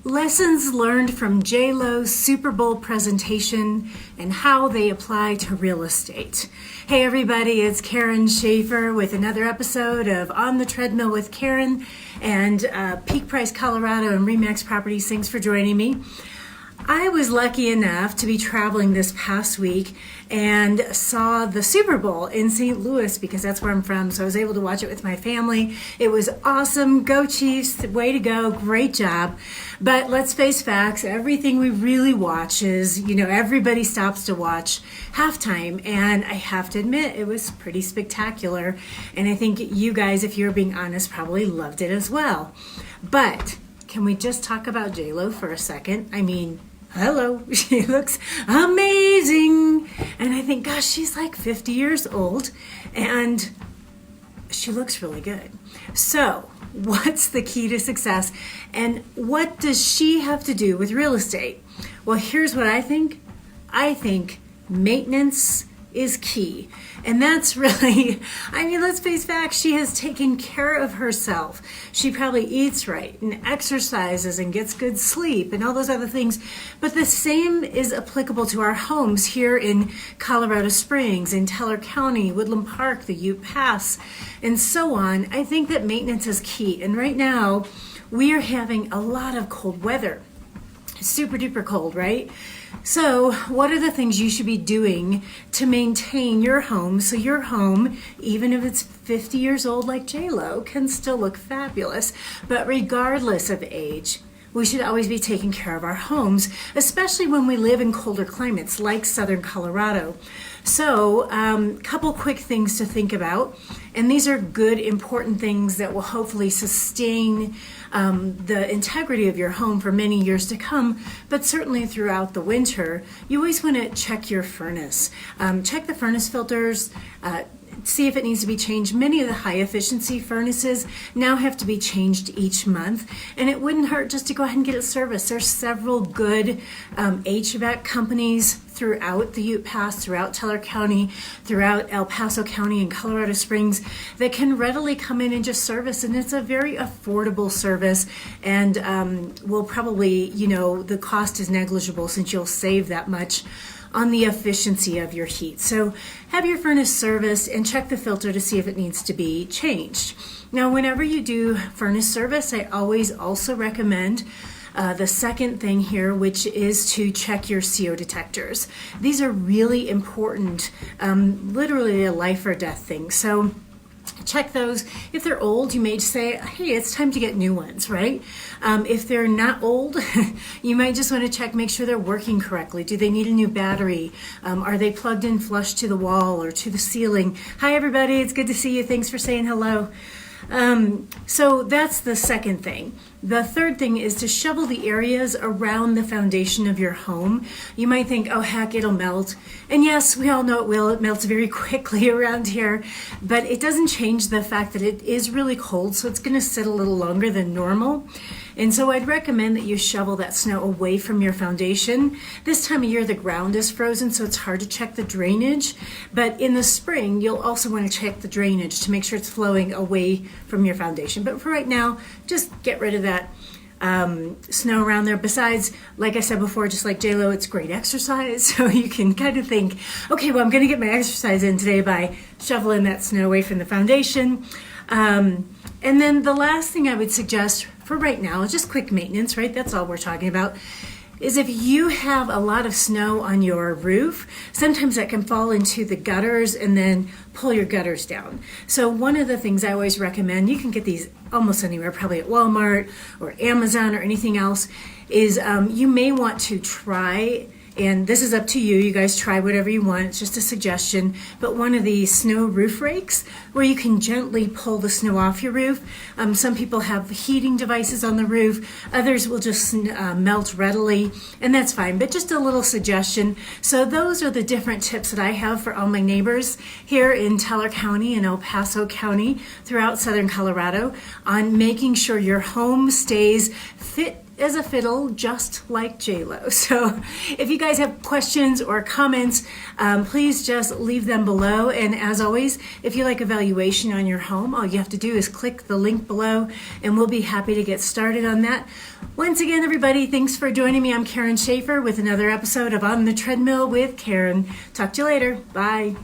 Lessons learned from J-Lo's Super Bowl presentation and how they apply to real estate. Hey everybody, it's Karen Schaefer with another episode of On the Treadmill with Karen and Peak Price Colorado and RE/MAX Properties. Thanks for joining me. I was lucky enough to be traveling this past week and saw the Super Bowl in St. Louis because that's where I'm from, so I was able to watch it with my family. It was awesome. Go Chiefs. Way to go. Great job. But let's face facts. Everything we really watch is, everybody stops to watch halftime, and I have to admit it was pretty spectacular, and I think you guys, if you're being honest, probably loved it as well. But can we just talk about J-Lo for a second? Hello, she looks amazing. And I think, gosh, she's like 50 years old and she looks really good. So what's the key to success and what does she have to do with real estate? Well, here's what I think. I think maintenance is key. And that's really, let's face facts, she has taken care of herself. She probably eats right and exercises and gets good sleep and all those other things. But the same is applicable to our homes here in Colorado Springs, in Teller County, Woodland Park, the Ute Pass, and so on. I think that maintenance is key. And right now, we are having a lot of cold weather. Super duper cold, right? So what are the things you should be doing to maintain your home so your home, even if it's 50 years old like J-Lo, can still look fabulous? But regardless of age, we should always be taking care of our homes, especially when we live in colder climates like Southern Colorado. So couple quick things to think about. And these are good, important things that will hopefully sustain the integrity of your home for many years to come, but certainly throughout the winter. You always want to check your furnace. Check the furnace filters, see if it needs to be changed. Many of the high efficiency furnaces now have to be changed each month, and it wouldn't hurt just to go ahead and get it serviced. There's several good HVAC companies throughout the Ute Pass, throughout Teller County, throughout El Paso County and Colorado Springs that can readily come in and just service, and it's a very affordable service, and will probably, the cost is negligible since you'll save that much on the efficiency of your heat. So have your furnace serviced and check the filter to see if it needs to be changed. Now, whenever you do furnace service, I always also recommend the second thing here, which is to check your CO detectors. These are really important, literally a life or death thing. So check those. If they're old, you may say, hey, it's time to get new ones, right? If they're not old, you might just want to check, make sure they're working correctly. Do they need a new battery? Are they plugged in flush to the wall or to the ceiling? Hi, everybody. It's good to see you. Thanks for saying hello. So that's the second thing. The third thing is to shovel the areas around the foundation of your home. You might think, oh heck, it'll melt. And yes, we all know it will. It melts very quickly around here, but it doesn't change the fact that it is really cold, so it's going to sit a little longer than normal. And so I'd recommend that you shovel that snow away from your foundation. This time of year, the ground is frozen, so it's hard to check the drainage. But in the spring, you'll also want to check the drainage to make sure it's flowing away from your foundation. But for right now, just get rid of that snow around there. Besides, like I said before, just like J-Lo, it's great exercise. So you can kind of think, okay, well, I'm going to get my exercise in today by shoveling that snow away from the foundation. And then the last thing I would suggest for right now, just quick maintenance, right? That's all we're talking about. Is if you have a lot of snow on your roof, sometimes that can fall into the gutters and then pull your gutters down. So one of the things I always recommend, you can get these almost anywhere, probably at Walmart or Amazon or anything else, is you may want to try, and this is up to you. You guys try whatever you want. It's just a suggestion. But one of these snow roof rakes where you can gently pull the snow off your roof. Some people have heating devices on the roof. Others will just melt readily, and that's fine. But just a little suggestion. So those are the different tips that I have for all my neighbors here in Teller County and El Paso County throughout Southern Colorado on making sure your home stays fit as a fiddle, just like J-Lo. So if you guys have questions or comments, please just leave them below. And as always, if you like a valuation on your home, all you have to do is click the link below and we'll be happy to get started on that. Once again, everybody, thanks for joining me. I'm Karen Schaefer with another episode of On the Treadmill with Karen. Talk to you later. Bye.